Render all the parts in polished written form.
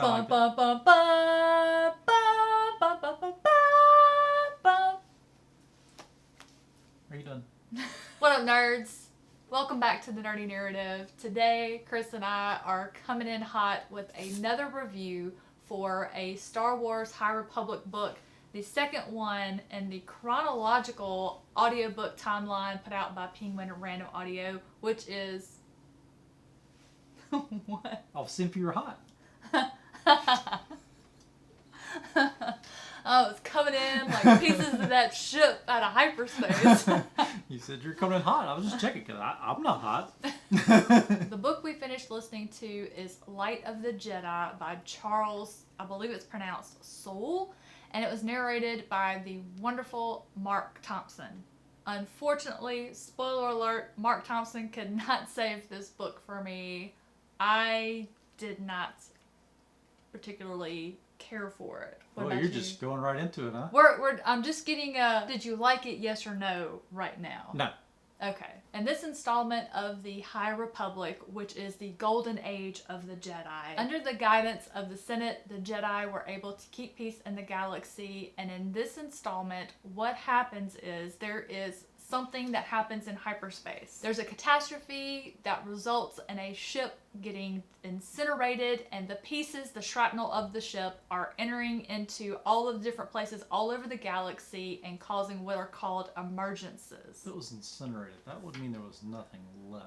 Bum, bum, bum, bum, bum, bum, bum, bum, bum. Are you done? What up, nerds? Welcome back to the Nerdy Narrative. Today, Chris and I are coming in hot with another review for a Star Wars High Republic book, the second one in the chronological audiobook timeline put out by Penguin Random Audio, which is... What? I'll see if you're hot. Oh, it's coming in like pieces of that ship out of hyperspace. You said you're coming in hot. I was just checking because I'm not hot. The book we finished listening to is Light of the Jedi by Charles, I believe it's pronounced Soule, and it was narrated by the wonderful Mark Thompson. Unfortunately, spoiler alert, Mark Thompson could not save this book for me. I did not particularly care for it. What Well, about you're you? just going right into it, huh? I'm just getting a did you like it, yes or no, right now. No. Okay. In this installment of the High Republic, which is the golden age of the Jedi, under the guidance of the Senate, the Jedi were able to keep peace in the galaxy, and in this installment, what happens is there is something that happens in hyperspace. There's a catastrophe that results in a ship getting incinerated, and the pieces, the shrapnel of the ship, are entering into all of the different places all over the galaxy and causing what are called emergences. If it was incinerated, that would mean there was nothing left.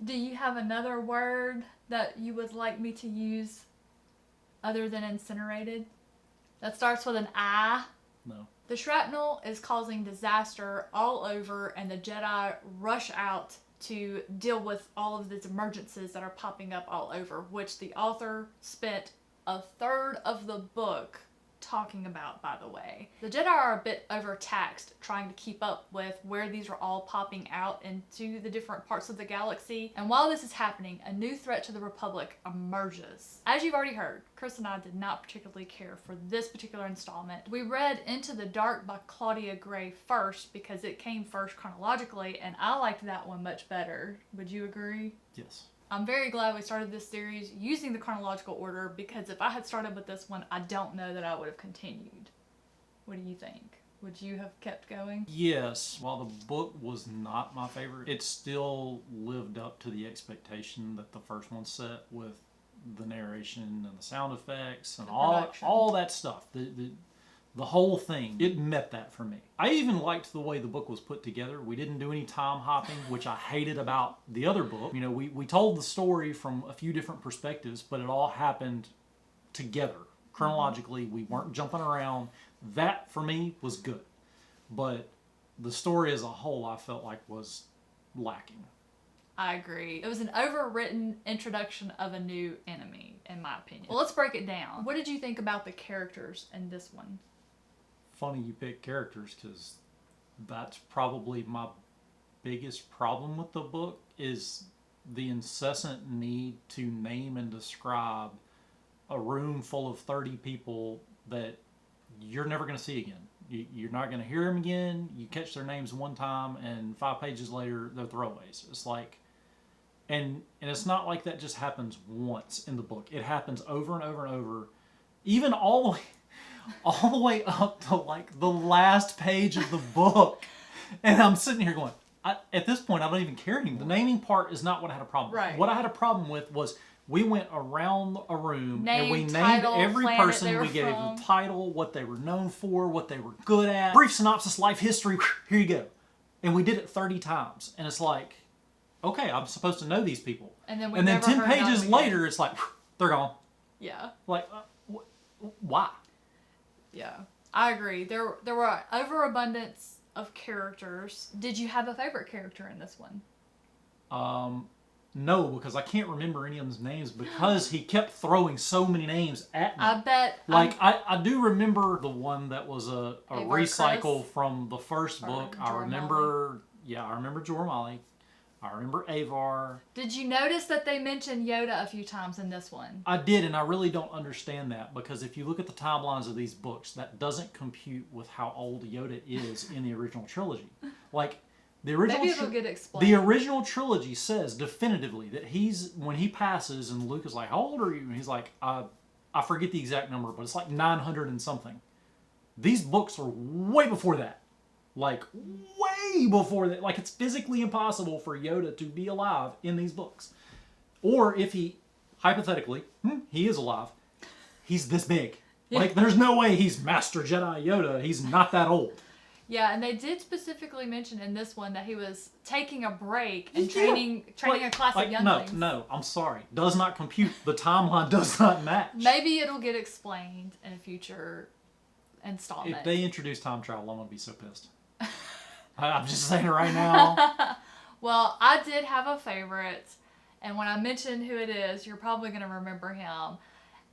Do you have another word that you would like me to use other than incinerated? That starts with an I. No. The shrapnel is causing disaster all over, and the Jedi rush out to deal with all of these emergencies that are popping up all over, which the author spent a third of the book talking about, by the way. The Jedi are a bit overtaxed trying to keep up with where these are all popping out into the different parts of the galaxy, and while this is happening, a new threat to the Republic emerges. As you've already heard, Chris and I did not particularly care for this particular installment. We read Into the Dark by Claudia Gray first because it came first chronologically, and I liked that one much better. Would you agree? Yes. I'm very glad we started this series using the chronological order, because if I had started with this one, I don't know that I would have continued. What do you think? Would you have kept going? Yes. While the book was not my favorite, it still lived up to the expectation that the first one set with the narration and the sound effects and all that stuff. The whole thing, it met that for me. I even liked the way the book was put together. We didn't do any time hopping, which I hated about the other book. You know, we told the story from a few different perspectives, but it all happened together. Chronologically, we weren't jumping around. That, for me, was good. But the story as a whole, I felt like was lacking. I agree. It was an overwritten introduction of a new enemy, in my opinion. Well, let's break it down. What did you think about the characters in this one? Funny you pick characters, because that's probably my biggest problem with the book, is the incessant need to name and describe a room full of 30 people that you're never going to see again. You're not going to hear them again. You catch their names one time, and 5 pages later, they're throwaways. It's like, and it's not like that just happens once in the book. It happens over and over and over, even all the way up to like the last page of the book. And I'm sitting here going, at this point, I don't even care anymore. The naming part is not what I had a problem with. Right. What I had a problem with was we went around a room and we named title, every person. We gave the title, what they were known for, what they were good at. Brief synopsis, life history, here you go. And we did it 30 times. And it's like, okay, I'm supposed to know these people. And then, 10 pages later, it's like, they're gone. Yeah. Like, why? Yeah, I agree. There were overabundance of characters. Did you have a favorite character in this one? No, because I can't remember any of them's names because he kept throwing so many names at me. I bet. Like, I do remember the one that was a recycle Chris? From the first book. I remember Jorah Molly. I remember Avar. Did you notice that they mentioned Yoda a few times in this one? I did, and I really don't understand that, because if you look at the timelines of these books, that doesn't compute with how old Yoda is in the original trilogy. Like, The original Maybe it'll get explained. The original trilogy says definitively that when he passes and Luke is like, how old are you? And he's like, I forget the exact number, but it's like 900 and something. These books are way before that. Like, way before that. Like, it's physically impossible for Yoda to be alive in these books. Or if he, hypothetically, he is alive, he's this big. Yeah. Like, there's no way he's Master Jedi Yoda. He's not that old. Yeah, and they did specifically mention in this one that he was taking a break and training a class of younglings. No, I'm sorry. Does not compute. The timeline does not match. Maybe it'll get explained in a future installment. If they introduce time travel, I'm going to be so pissed. I'm just saying it right now. Well, I did have a favorite, and when I mention who it is, you're probably going to remember him.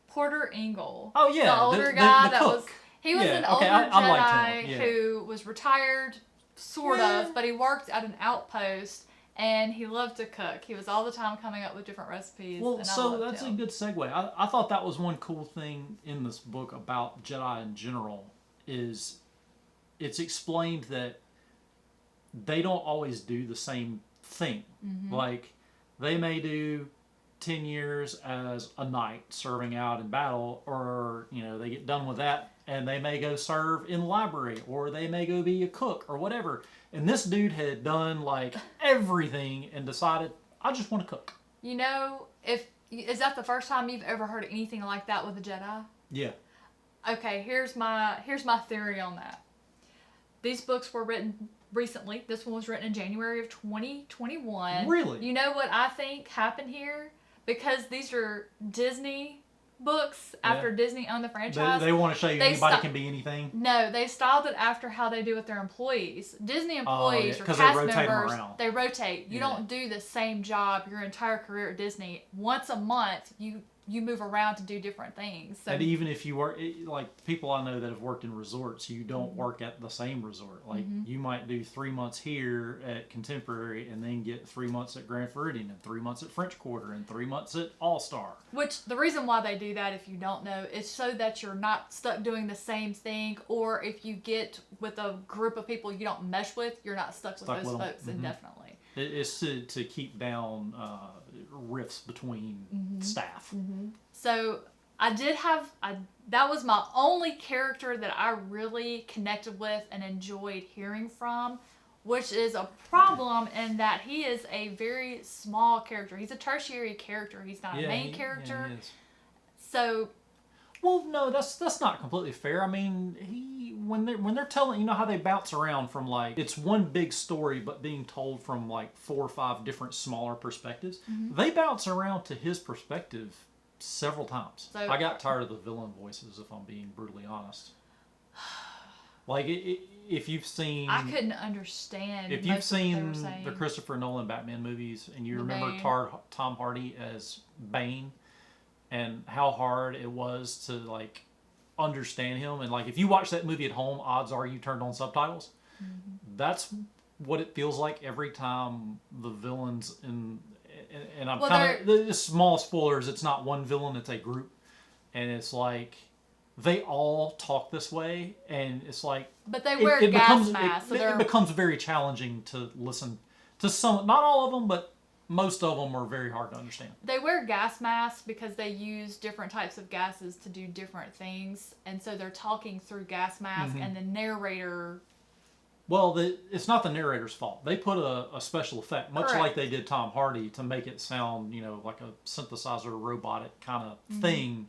Porter Engel. Oh, yeah. The older guy the that cook. was... He was an older Jedi who was retired, sort of, but he worked at an outpost, and he loved to cook. He was all the time coming up with different recipes. Well, and so that's a good segue. I thought that was one cool thing in this book about Jedi in general, is it's explained that they don't always do the same thing. Mm-hmm. Like, they may do 10 years as a knight serving out in battle, or, they get done with that, and they may go serve in the library, or they may go be a cook, or whatever. And this dude had done, like, everything and decided, I just want to cook. Is that the first time you've ever heard anything like that with a Jedi? Yeah. Okay, here's my theory on that. These books were written recently. This one was written in January of 2021. Really? You know what I think happened here? Because these are Disney books after Disney owned the franchise. They want to show you anybody can be anything? No, they styled it after how they do with their employees. Disney employees or cast members, they rotate. You don't do the same job your entire career at Disney. Once a month, you move around to do different things. So, and even if you work, like people I know that have worked in resorts, you don't work at the same resort. Like you might do 3 months here at Contemporary, and then get 3 months at Grand Floridian, and 3 months at French Quarter, and 3 months at All Star. Which the reason why they do that, if you don't know, is so that you're not stuck doing the same thing, or if you get with a group of people you don't mesh with, you're not stuck with those folks indefinitely. It's to keep down rifts between staff. So that was my only character that I really connected with and enjoyed hearing from, which is a problem in that he is a very small character. He's a tertiary character. He's not a main character. Yeah, he is. So... Well, no, that's not completely fair. I mean, when they're telling, how they bounce around from, like, it's one big story but being told from like 4 or 5 different smaller perspectives. They bounce around to his perspective several times. So, I got tired of the villain voices, if I'm being brutally honest. Like, if you've seen, I couldn't understand. If you've seen the Christopher Nolan Batman movies and you remember Tom Hardy as Bane, and how hard it was to, like, understand him. And, like, if you watch that movie at home, odds are you turned on subtitles. That's what it feels like every time the villains and I'm kind of... The small spoilers, it's not one villain, it's a group. And it's like... They all talk this way, and it's like... But they wear gas masks. It becomes very challenging to listen to some... Not all of them, but... Most of them are very hard to understand. They wear gas masks because they use different types of gases to do different things. And so they're talking through gas masks, and the narrator... Well, it's not the narrator's fault. They put a special effect, much like they did Tom Hardy, to make it sound, like a synthesizer robotic kind of thing.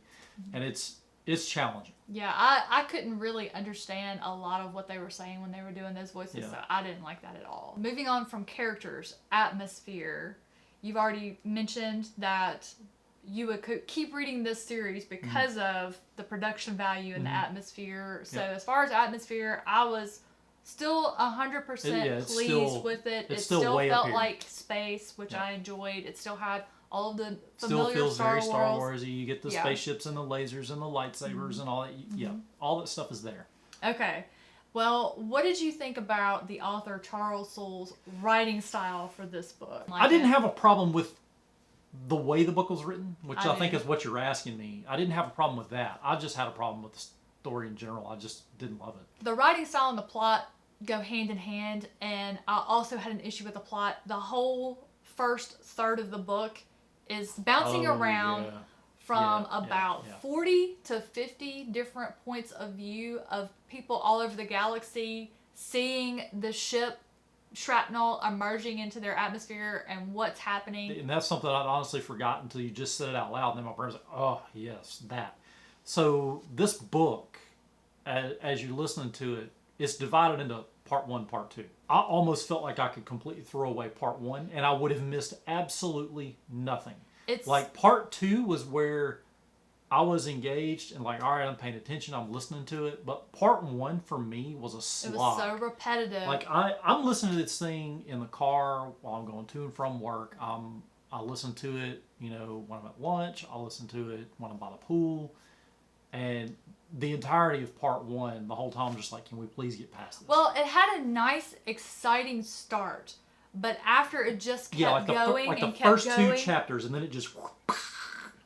And it's challenging. Yeah, I couldn't really understand a lot of what they were saying when they were doing those voices, so I didn't like that at all. Moving on from characters, atmosphere. You've already mentioned that you would keep reading this series because of the production value and the atmosphere. So as far as atmosphere, I was still 100% pleased with it. It still felt like space, which I enjoyed. It still had all of the familiar still feels Star very Star Wars. Warsy. You get the spaceships and the lasers and the lightsabers and all that. Yeah, all that stuff is there. Okay. Well, what did you think about the author Charles Soule's writing style for this book? I didn't have a problem with the way the book was written, which I think is what you're asking me. I didn't have a problem with that. I just had a problem with the story in general. I just didn't love it. The writing style and the plot go hand in hand, and I also had an issue with the plot. The whole first third of the book is bouncing around from about 40 to 50 different points of view of people all over the galaxy, seeing the ship shrapnel emerging into their atmosphere and what's happening. And that's something I'd honestly forgotten until you just said it out loud, and then my brain's like, oh, yes, that. So this book, as you're listening to it, it's divided into part 1, part 2. I almost felt like I could completely throw away part 1, and I would have missed absolutely nothing. It's like part 2 was where I was engaged and like, all right, I'm paying attention, I'm listening to it. But part 1 for me was a slog. It was so repetitive. Like I'm listening to this thing in the car while I'm going to and from work. I listen to it, when I'm at lunch. I listen to it when I'm by the pool. And the entirety of part 1, the whole time, I'm just like, can we please get past this? Well, it had a nice, exciting start. But after it just kept going and kept going. the first 2 chapters, and then it just...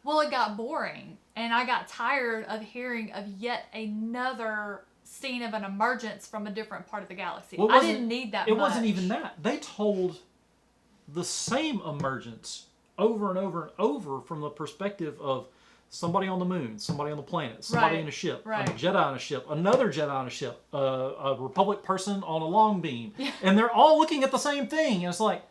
Well, it got boring. And I got tired of hearing of yet another scene of an emergence from a different part of the galaxy. I didn't need that much. It wasn't even that. They told the same emergence over and over and over from the perspective of somebody on the moon, somebody on the planet, somebody in a ship, a Jedi on a ship, another Jedi on a ship, a Republic person on a long beam. Yeah. And they're all looking at the same thing. And it's like,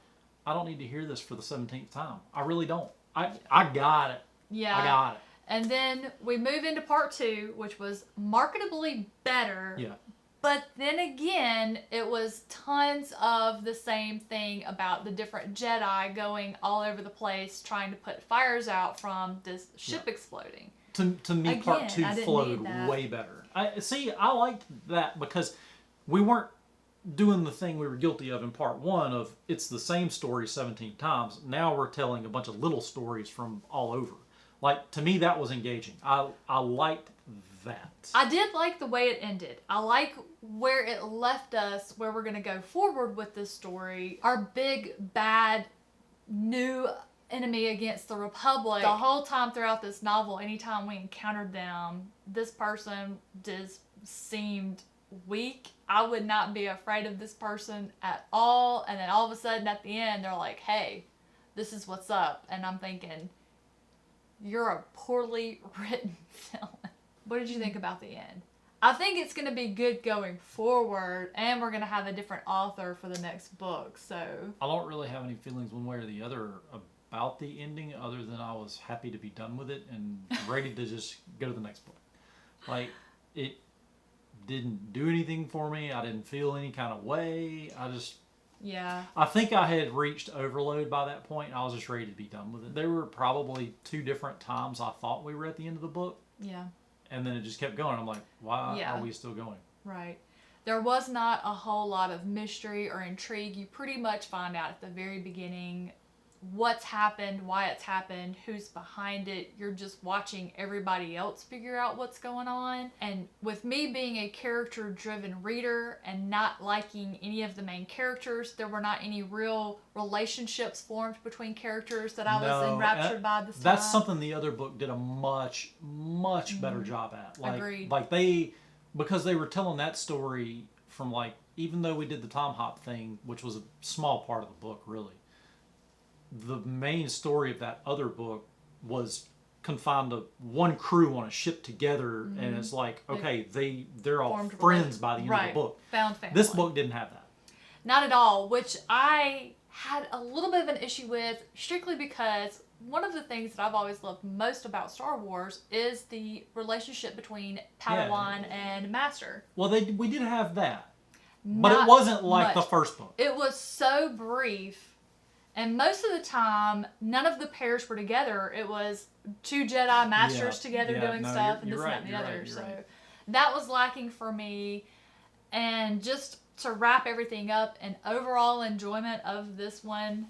I don't need to hear this for the 17th time. I really don't. I got it. Yeah. I got it. And then we move into part 2, which was marketably better. Yeah. But then again, it was tons of the same thing about the different Jedi going all over the place trying to put fires out from this ship exploding. To me, again, part 2 flowed way better. I liked that because we weren't doing the thing we were guilty of in part 1 of it's the same story 17 times. Now we're telling a bunch of little stories from all over. Like, to me, that was engaging. I liked that. I did like the way it ended. I like where it left us, where we're going to go forward with this story. Our big, bad, new enemy against the Republic. The whole time throughout this novel, anytime we encountered them, this person just seemed weak. I would not be afraid of this person at all. And then all of a sudden at the end, they're like, hey, this is what's up. And I'm thinking, you're a poorly written villain. What did you think about the end? I think it's going to be good going forward, and we're going to have a different author for the next book, so... I don't really have any feelings one way or the other about the ending, other than I was happy to be done with it and ready to just go to the next book. Like, it didn't do anything for me. I didn't feel any kind of way. Yeah. I think I had reached overload by that point, and I was just ready to be done with it. There were probably 2 different times I thought we were at the end of the book. Yeah. And then it just kept going. I'm like, why are we still going? Right. There was not a whole lot of mystery or intrigue. You pretty much find out at the very beginning what's happened, why it's happened, who's behind it. You're just watching everybody else figure out what's going on. And with me being a character-driven reader and not liking any of the main characters, there were not any real relationships formed between characters that I was enraptured by this time. That's something the other book did a much, much better job at. Agreed. Because they were telling that story from even though we did the Tom Hop thing, which was a small part of the book, really. The main story of that other book was confined to one crew on a ship together, and it's like, okay, they're all friends by the end of the book. Found family. This book didn't have that. Not at all, which I had a little bit of an issue with, strictly because one of the things that I've always loved most about Star Wars is the relationship between Padawan and Master. Well, we did have that, but it wasn't like the first book. It was so brief. And most of the time, none of the pairs were together. It was 2 Jedi Masters together doing stuff and this and that and the other. So that was lacking for me. And just to wrap everything up, an overall enjoyment of this one,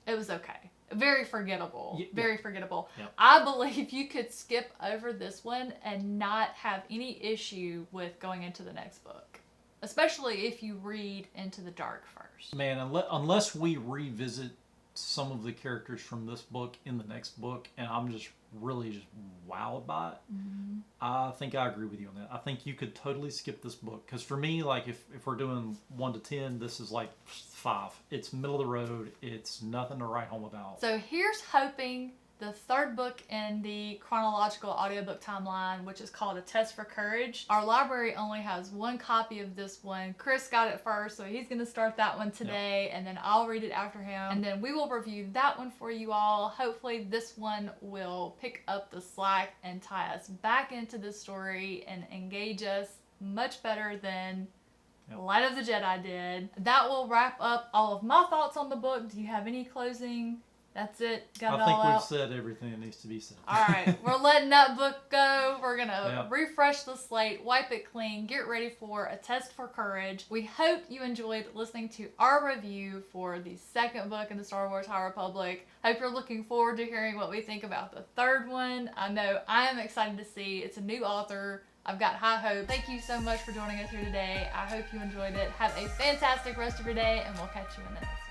it was okay. Very forgettable. Very forgettable. Yep. I believe you could skip over this one and not have any issue with going into the next book. Especially if you read Into the Dark first. Man, unless we revisit some of the characters from this book in the next book, and I'm just really just wowed by it. Mm-hmm. I think I agree with you on that. I think you could totally skip this book, because for me, like if we're doing 1 to 10, this is like 5. It's middle of the road. It's nothing to write home about. So here's hoping the third book in the chronological audiobook timeline, which is called A Test for Courage. Our library only has 1 copy of this one. Chris got it first, so he's going to start that one today, and then I'll read it after him, and then we will review that one for you all. Hopefully this one will pick up the slack and tie us back into the story and engage us much better than Light of the Jedi did. That will wrap up all of my thoughts on the book. Do you have any closing? That's it. Got it all out. I think we've said everything that needs to be said. All right. We're letting that book go. We're going to refresh the slate, wipe it clean, get ready for A Test for Courage. We hope you enjoyed listening to our review for the second book in the Star Wars High Republic. Hope you're looking forward to hearing what we think about the third one. I know I am excited to see. It's a new author. I've got high hope. Thank you so much for joining us here today. I hope you enjoyed it. Have a fantastic rest of your day, and we'll catch you in the next one.